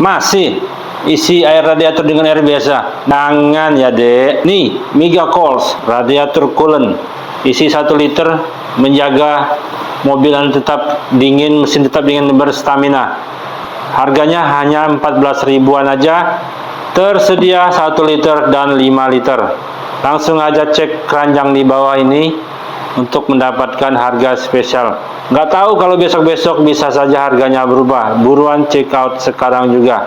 Masih isi air radiator dengan air biasa. Jangan ya dek. Nih, Mega Coils radiator coolant, isi 1 liter, menjaga mobil Anda tetap dingin, mesin tetap dingin, berstamina. Harganya hanya 14 ribuan aja. Tersedia 1 liter dan 5 liter. Langsung aja cek keranjang di bawah ini untuk mendapatkan harga spesial. Nggak tahu kalau besok-besok bisa saja harganya berubah. Buruan check out sekarang juga.